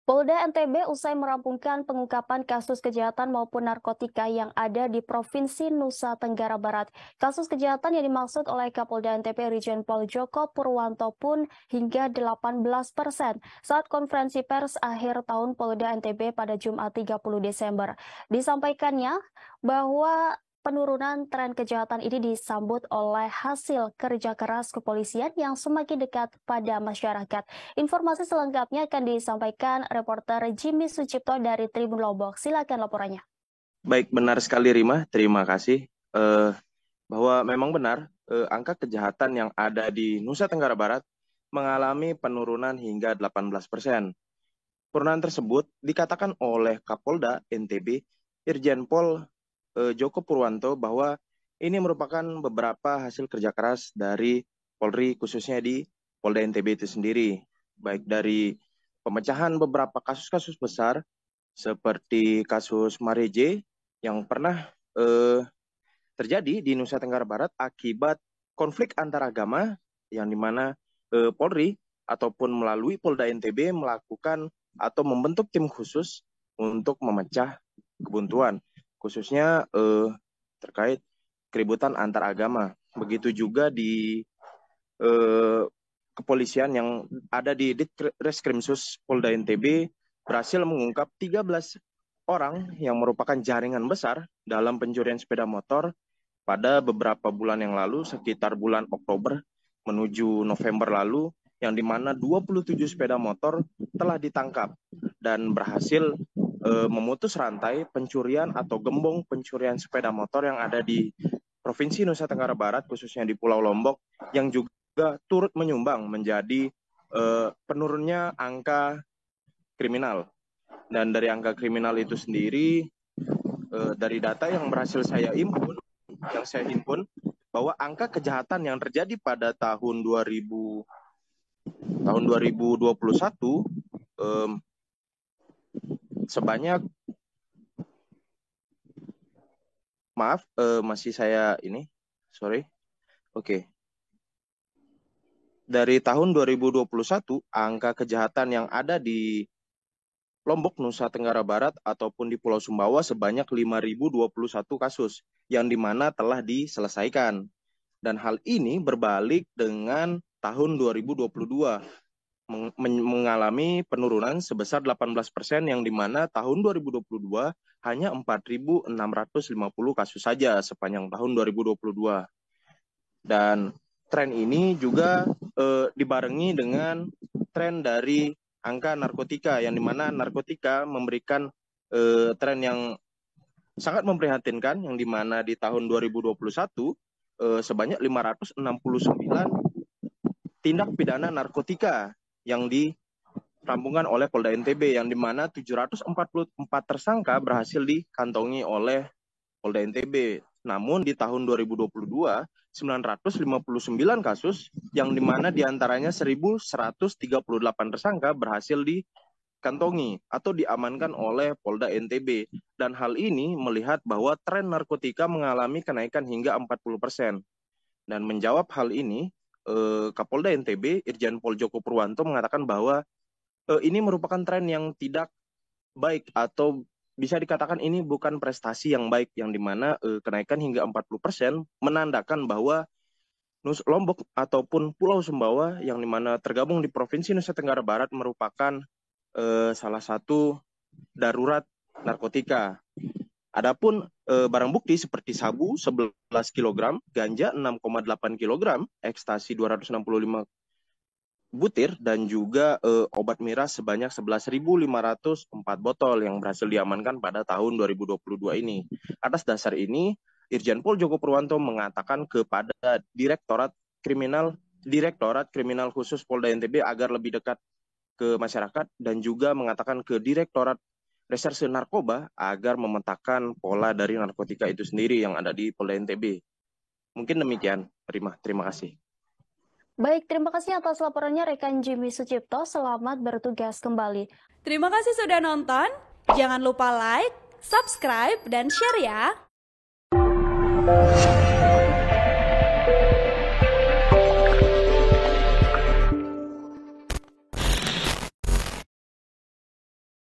Polda NTB usai merampungkan pengungkapan kasus kejahatan maupun narkotika yang ada di Provinsi Nusa Tenggara Barat. Kasus kejahatan yang dimaksud oleh Kapolda NTB Irjen Pol Joko Purwanto pun hingga 18% saat konferensi pers akhir tahun Polda NTB pada Jumat 30 Desember. Disampaikannya bahwa penurunan tren kejahatan ini disambut oleh hasil kerja keras kepolisian yang semakin dekat pada masyarakat. Informasi selengkapnya akan disampaikan reporter Jimmy Sucipto dari Tribun Lombok. Silakan laporannya. Baik, benar sekali Rima. Terima kasih. Bahwa memang benar angka kejahatan yang ada di Nusa Tenggara Barat mengalami penurunan hingga 18%. Penurunan tersebut dikatakan oleh Kapolda NTB Irjen Pol Joko Purwanto bahwa ini merupakan beberapa hasil kerja keras dari Polri khususnya di Polda NTB itu sendiri. Baik dari pemecahan beberapa kasus-kasus besar seperti kasus Mareje yang pernah terjadi di Nusa Tenggara Barat akibat konflik antar agama yang dimana Polri ataupun melalui Polda NTB melakukan atau membentuk tim khusus untuk memecah kebuntuan khususnya terkait keributan antar agama. Begitu juga di kepolisian yang ada di Ditreskrimsus Polda NTB berhasil mengungkap 13 orang yang merupakan jaringan besar dalam pencurian sepeda motor pada beberapa bulan yang lalu, sekitar bulan Oktober menuju November lalu, yang dimana 27 sepeda motor telah ditangkap dan berhasil memutus rantai pencurian atau gembong pencurian sepeda motor yang ada di Provinsi Nusa Tenggara Barat, khususnya di Pulau Lombok, yang juga turut menyumbang menjadi penurunnya angka kriminal. Dan dari angka kriminal itu sendiri, dari data yang berhasil saya himpun, bahwa angka kejahatan yang terjadi pada tahun 2021 sebanyak dari tahun 2021 angka kejahatan yang ada di Lombok, Nusa Tenggara Barat ataupun di Pulau Sumbawa sebanyak 5.021 kasus yang dimana telah diselesaikan. Dan hal ini berbalik dengan tahun 2022 mengalami penurunan sebesar 18% yang dimana tahun 2022 hanya 4.650 kasus saja sepanjang tahun 2022. Dan tren ini juga dibarengi dengan tren dari angka narkotika yang dimana narkotika memberikan tren yang sangat memprihatinkan yang dimana di tahun 2021 sebanyak 569 tindak pidana narkotika yang dirampungkan oleh Polda NTB yang dimana 744 tersangka berhasil dikantongi oleh Polda NTB. Namun di tahun 2022 959 kasus yang dimana diantaranya 1.138 tersangka berhasil dikantongi atau diamankan oleh Polda NTB. Dan hal ini melihat bahwa tren narkotika mengalami kenaikan hingga 40%. Dan menjawab hal ini, Kapolda NTB Irjen Pol Joko Purwanto mengatakan bahwa ini merupakan tren yang tidak baik atau bisa dikatakan ini bukan prestasi yang baik yang dimana kenaikan hingga 40% menandakan bahwa Lombok ataupun Pulau Sumbawa yang dimana tergabung di Provinsi Nusa Tenggara Barat merupakan salah satu darurat narkotika. Adapun barang bukti seperti sabu 11 kg, ganja 6,8 kg, ekstasi 265 butir, dan juga obat miras sebanyak 11.504 botol yang berhasil diamankan pada tahun 2022 ini. Atas dasar ini, Irjen Pol Joko Purwanto mengatakan kepada Direktorat Kriminal Khusus Polda NTB agar lebih dekat ke masyarakat dan juga mengatakan ke Direktorat Reserse Narkoba agar memetakan pola dari narkotika itu sendiri yang ada di Polda NTB. Mungkin demikian, terima kasih. Baik, terima kasih atas laporannya rekan Jimmy Sucipto. Selamat bertugas kembali. Terima kasih sudah nonton. Jangan lupa like, subscribe, dan share ya.